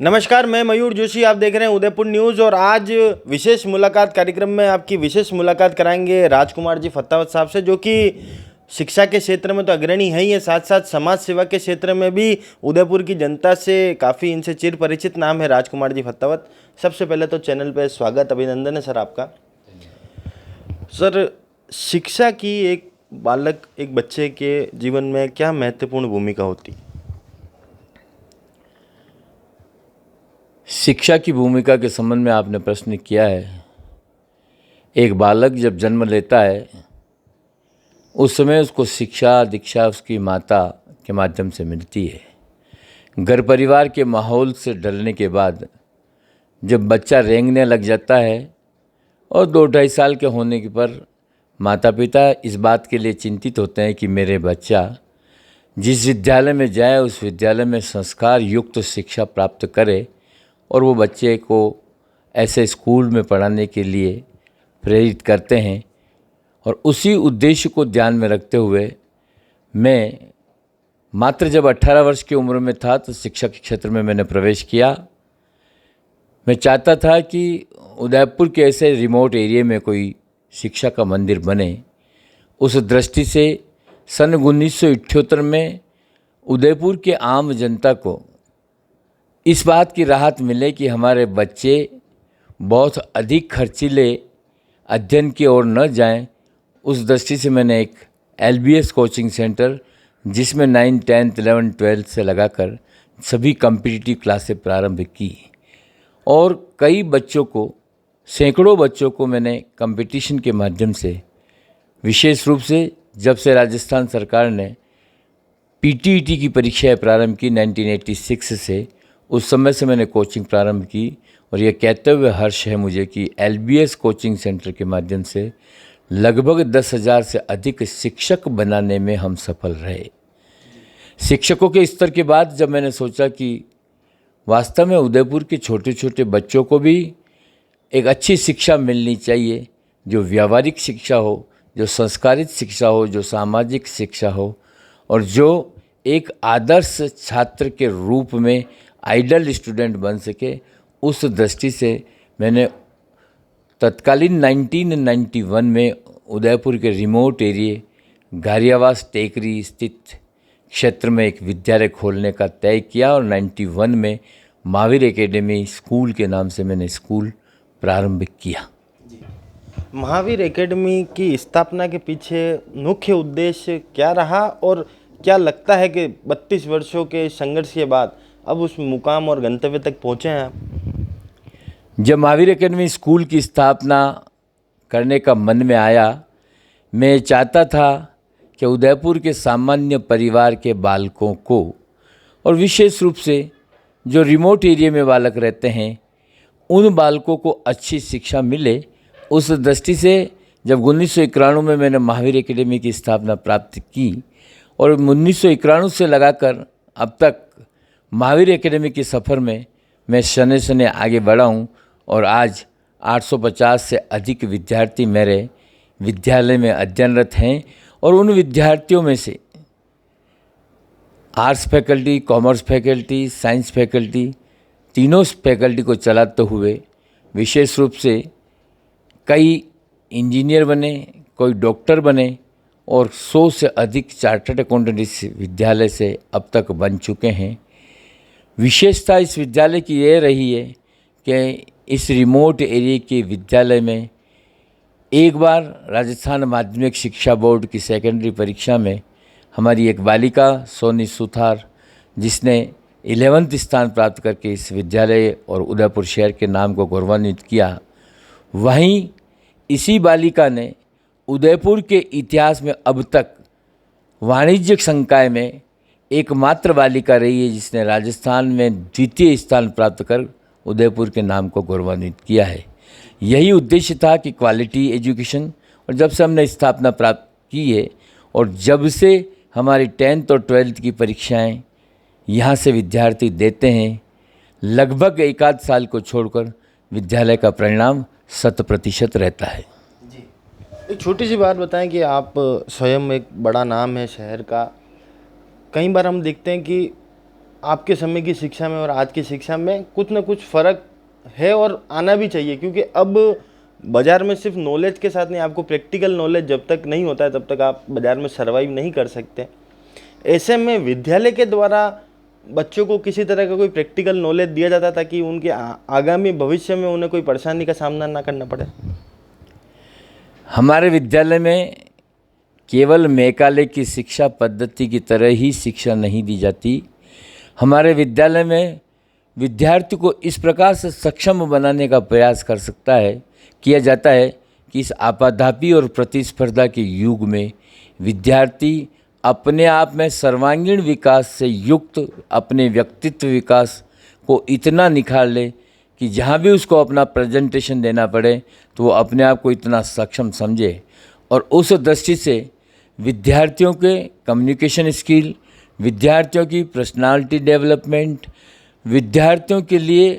नमस्कार, मैं मयूर जोशी। आप देख रहे हैं उदयपुर न्यूज़ और आज विशेष मुलाकात कार्यक्रम में आपकी विशेष मुलाकात कराएंगे राजकुमार जी फत्तावत साहब से, जो कि शिक्षा के क्षेत्र में तो अग्रणी है ही है, साथ साथ समाज सेवा के क्षेत्र में भी उदयपुर की जनता से काफ़ी इनसे चिर परिचित नाम है राजकुमार जी फत्तावत। सबसे पहले तो चैनल पे स्वागत, अभिनंदन है सर आपका। सर, शिक्षा की एक बच्चे के जीवन में क्या महत्वपूर्ण भूमिका होती है? शिक्षा की भूमिका के संबंध में आपने प्रश्न किया है। एक बालक जब जन्म लेता है उस समय उसको शिक्षा दीक्षा उसकी माता के माध्यम से मिलती है। घर परिवार के माहौल से ढलने के बाद जब बच्चा रेंगने लग जाता है और 2-2.5 साल के होने के पर माता पिता इस बात के लिए चिंतित होते हैं कि मेरे बच्चा जिस विद्यालय में जाए उस विद्यालय में संस्कार युक्त शिक्षा प्राप्त करे, और वो बच्चे को ऐसे स्कूल में पढ़ाने के लिए प्रेरित करते हैं। और उसी उद्देश्य को ध्यान में रखते हुए मैं मात्र जब 18 वर्ष की उम्र में था तो शिक्षा के क्षेत्र में मैंने प्रवेश किया। मैं चाहता था कि उदयपुर के ऐसे रिमोट एरिया में कोई शिक्षा का मंदिर बने। उस दृष्टि से सन 1978 में उदयपुर के आम जनता को इस बात की राहत मिले कि हमारे बच्चे बहुत अधिक खर्चीले अध्ययन की ओर न जाएं, उस दृष्टि से मैंने एक LBS कोचिंग सेंटर, जिसमें 9, 10, 11, 12 से लगाकर सभी कॉम्पिटिटिव क्लासें प्रारंभ की और कई बच्चों को, सैकड़ों बच्चों को मैंने कंपटीशन के माध्यम से, विशेष रूप से जब से राजस्थान सरकार ने PTET की परीक्षाएं प्रारंभ की 1986 से, उस समय से मैंने कोचिंग प्रारंभ की। और ये कहते हुए हर्ष है मुझे कि LBS कोचिंग सेंटर के माध्यम से लगभग 10,000 से अधिक शिक्षक बनाने में हम सफल रहे। शिक्षकों के स्तर के बाद जब मैंने सोचा कि वास्तव में उदयपुर के छोटे छोटे बच्चों को भी एक अच्छी शिक्षा मिलनी चाहिए, जो व्यावहारिक शिक्षा हो, जो संस्कारित शिक्षा हो, जो सामाजिक शिक्षा हो, और जो एक आदर्श छात्र के रूप में आइडल स्टूडेंट बन सके, उस दृष्टि से मैंने तत्कालीन 1991 में उदयपुर के रिमोट एरिया गारियावास टेकरी स्थित क्षेत्र में एक विद्यालय खोलने का तय किया और 91 में महावीर एकेडमी स्कूल के नाम से मैंने स्कूल प्रारंभ किया। महावीर एकेडमी की स्थापना के पीछे मुख्य उद्देश्य क्या रहा और क्या लगता है कि 32 वर्षों के संघर्ष के बाद अब उस मुकाम और गंतव्य तक पहुंचे हैं आप? जब महावीर एकेडमी स्कूल की स्थापना करने का मन में आया, मैं चाहता था कि उदयपुर के सामान्य परिवार के बालकों को, और विशेष रूप से जो रिमोट एरिया में बालक रहते हैं, उन बालकों को अच्छी शिक्षा मिले। उस दृष्टि से जब 1991 में मैंने महावीर एकेडमी की स्थापना प्राप्त की और 1991 से लगाकर अब तक महावीर एकेडमी के सफ़र में मैं शने शने आगे बढ़ा हूँ और आज 850 से अधिक विद्यार्थी मेरे विद्यालय में अध्ययनरत हैं। और उन विद्यार्थियों में से arts faculty, commerce faculty, science faculty, तीनों फैकल्टी को चलाते हुए विशेष रूप से कई इंजीनियर बने, कोई डॉक्टर बने और 100 से अधिक चार्टर्ड अकाउंटेंट इस विद्यालय से अब तक बन चुके हैं। विशेषता इस विद्यालय की ये रही है कि इस रिमोट एरिया के विद्यालय में एक बार राजस्थान माध्यमिक शिक्षा बोर्ड की सेकेंडरी परीक्षा में हमारी एक बालिका सोनी सुथार, जिसने 11th स्थान प्राप्त करके इस विद्यालय और उदयपुर शहर के नाम को गौरवान्वित किया, वहीं इसी बालिका ने उदयपुर के इतिहास में अब तक वाणिज्यिक संकाय में एकमात्र बालिका रही है जिसने राजस्थान में द्वितीय स्थान प्राप्त कर उदयपुर के नाम को गौरवान्वित किया है। यही उद्देश्य था कि क्वालिटी एजुकेशन, और जब से हमने स्थापना प्राप्त की है और जब से हमारी 10th और 12th की परीक्षाएं यहाँ से विद्यार्थी देते हैं, लगभग 1 साल को छोड़कर विद्यालय का परिणाम 100% रहता है। जी, एक छोटी सी बात बताएं कि आप स्वयं एक बड़ा नाम है शहर का। कई बार हम देखते हैं कि आपके समय की शिक्षा में और आज की शिक्षा में कुछ ना कुछ फ़र्क है और आना भी चाहिए, क्योंकि अब बाज़ार में सिर्फ नॉलेज के साथ नहीं, आपको प्रैक्टिकल नॉलेज जब तक नहीं होता है तब तक आप बाज़ार में सर्वाइव नहीं कर सकते। ऐसे में विद्यालय के द्वारा बच्चों को किसी तरह का कोई प्रैक्टिकल नॉलेज दिया जाता ताकि उनके आगामी भविष्य में उन्हें कोई परेशानी का सामना ना करना पड़े। हमारे विद्यालय में केवल मेघालय की शिक्षा पद्धति की तरह ही शिक्षा नहीं दी जाती। हमारे विद्यालय में विद्यार्थी को इस प्रकार से सक्षम बनाने का प्रयास किया जाता है कि इस आपाधापी और प्रतिस्पर्धा के युग में विद्यार्थी अपने आप में सर्वांगीण विकास से युक्त अपने व्यक्तित्व विकास को इतना निखार ले कि जहाँ भी उसको अपना प्रेजेंटेशन देना पड़े तो वो अपने आप को इतना सक्षम समझे। और उस दृष्टि से विद्यार्थियों के कम्युनिकेशन स्किल, विद्यार्थियों की पर्सनालिटी डेवलपमेंट, विद्यार्थियों के लिए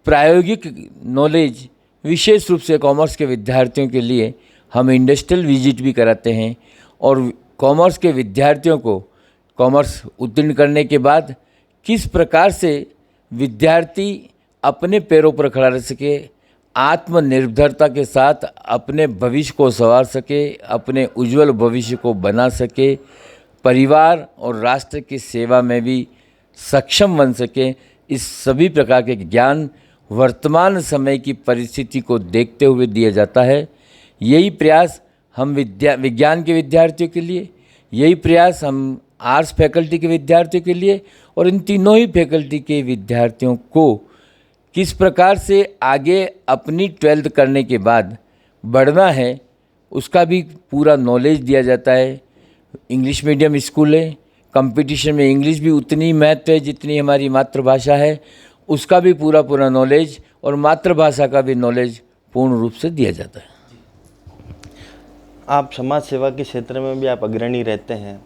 प्रायोगिक नॉलेज, विशेष रूप से कॉमर्स के विद्यार्थियों के लिए हम इंडस्ट्रियल विजिट भी कराते हैं। और कॉमर्स के विद्यार्थियों को कॉमर्स उत्तीर्ण करने के बाद किस प्रकार से विद्यार्थी अपने पैरों पर खड़ा रह सके, आत्मनिर्भरता के साथ अपने भविष्य को संवार सके, अपने उज्जवल भविष्य को बना सके, परिवार और राष्ट्र की सेवा में भी सक्षम बन सके, इस सभी प्रकार के ज्ञान वर्तमान समय की परिस्थिति को देखते हुए दिया जाता है। यही प्रयास हम विज्ञान के विद्यार्थियों के लिए, यही प्रयास हम आर्ट्स फैकल्टी के विद्यार्थियों के लिए और इन तीनों ही फैकल्टी के विद्यार्थियों को किस प्रकार से आगे अपनी 12th करने के बाद बढ़ना है उसका भी पूरा नॉलेज दिया जाता है। इंग्लिश मीडियम स्कूल है, कंपटीशन में इंग्लिश भी उतनी महत्व है जितनी हमारी मातृभाषा है, उसका भी पूरा नॉलेज और मातृभाषा का भी नॉलेज पूर्ण रूप से दिया जाता है। आप समाज सेवा के क्षेत्र में भी आप अग्रणी रहते हैं।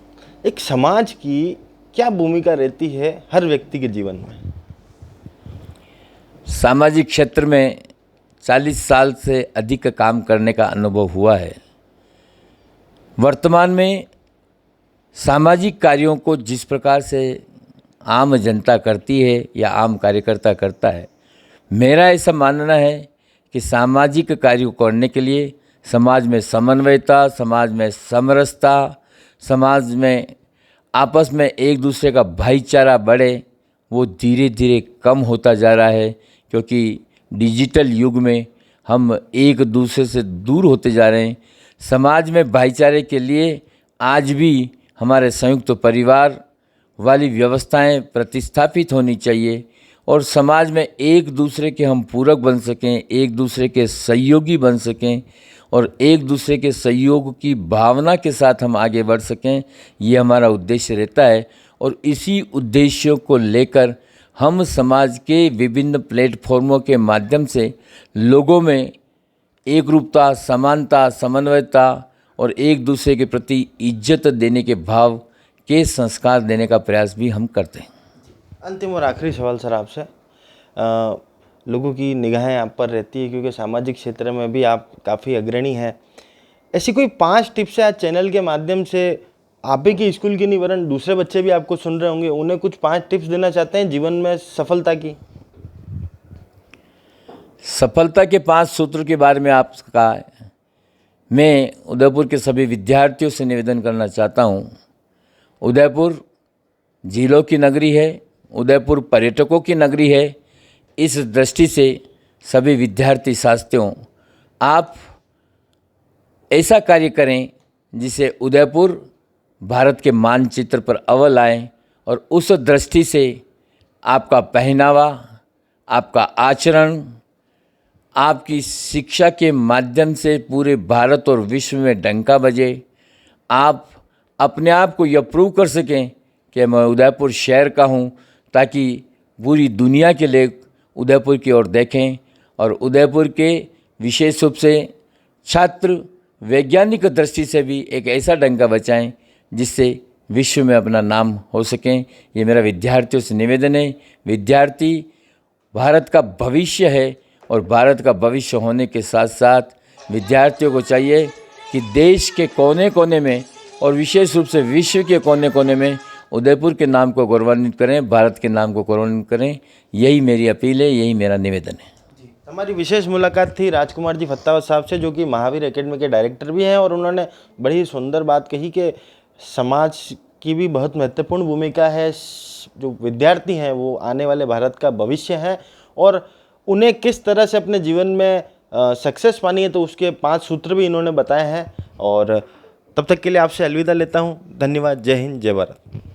एक समाज की क्या भूमिका रहती है हर व्यक्ति के जीवन में? सामाजिक क्षेत्र में 40 साल से अधिक काम करने का अनुभव हुआ है। वर्तमान में सामाजिक कार्यों को जिस प्रकार से आम जनता करती है या आम कार्यकर्ता करता है, मेरा ऐसा मानना है कि सामाजिक कार्य करने के लिए समाज में समन्वयता, समाज में समरसता, समाज में आपस में एक दूसरे का भाईचारा बढ़े, वो धीरे धीरे कम होता जा रहा है। क्योंकि डिजिटल युग में हम एक दूसरे से दूर होते जा रहे हैं। समाज में भाईचारे के लिए आज भी हमारे संयुक्त परिवार वाली व्यवस्थाएं प्रतिस्थापित होनी चाहिए और समाज में एक दूसरे के हम पूरक बन सकें, एक दूसरे के सहयोगी बन सकें और एक दूसरे के सहयोग की भावना के साथ हम आगे बढ़ सकें, ये हमारा उद्देश्य रहता है। और इसी उद्देश्यों को लेकर हम समाज के विभिन्न प्लेटफॉर्मों के माध्यम से लोगों में एकरूपता, समानता, समन्वयता और एक दूसरे के प्रति इज्जत देने के भाव के संस्कार देने का प्रयास भी हम करते हैं। अंतिम और आखिरी सवाल सर आपसे, लोगों की निगाहें आप पर रहती है क्योंकि सामाजिक क्षेत्र में भी आप काफ़ी अग्रणी हैं। ऐसी कोई 5 टिप्स है आज चैनल के माध्यम से आप ही की स्कूल की नहीं वरन दूसरे बच्चे भी आपको सुन रहे होंगे, उन्हें कुछ 5 टिप्स देना चाहते हैं जीवन में सफलता की? सफलता के 5 सूत्र के बारे में आपका मैं उदयपुर के सभी विद्यार्थियों से निवेदन करना चाहता हूँ। उदयपुर झीलों की नगरी है, उदयपुर पर्यटकों की नगरी है। इस दृष्टि से सभी विद्यार्थी साथियों, आप ऐसा कार्य करें जिसे उदयपुर भारत के मानचित्र पर अव्वल आए और उस दृष्टि से आपका पहनावा, आपका आचरण, आपकी शिक्षा के माध्यम से पूरे भारत और विश्व में डंका बजे। आप अपने आप को यह प्रूव कर सकें कि मैं उदयपुर शहर का हूँ, ताकि पूरी दुनिया के लोग उदयपुर की ओर देखें और उदयपुर के विशेष रूप से छात्र वैज्ञानिक दृष्टि से भी एक ऐसा डंका बचाएं जिससे विश्व में अपना नाम हो सकें। ये मेरा विद्यार्थियों से निवेदन है। विद्यार्थी भारत का भविष्य है और भारत का भविष्य होने के साथ साथ विद्यार्थियों को चाहिए कि देश के कोने कोने में और विशेष रूप से विश्व के कोने कोने में उदयपुर के नाम को गौरवान्वित करें, भारत के नाम को गौरवान्वित करें। यही मेरी अपील है, यही मेरा निवेदन है। हमारी विशेष मुलाकात थी राजकुमार जी फत्तावत साहब से, जो कि महावीर एकेडमी के डायरेक्टर भी हैं, और उन्होंने बड़ी ही सुंदर बात कही कि समाज की भी बहुत महत्वपूर्ण भूमिका है। जो विद्यार्थी हैं वो आने वाले भारत का भविष्य है, और उन्हें किस तरह से अपने जीवन में सक्सेस पानी है, तो उसके 5 सूत्र भी इन्होंने बताए हैं। और तब तक के लिए आपसे अलविदा लेता हूँ। धन्यवाद। जय हिंद, जय भारत।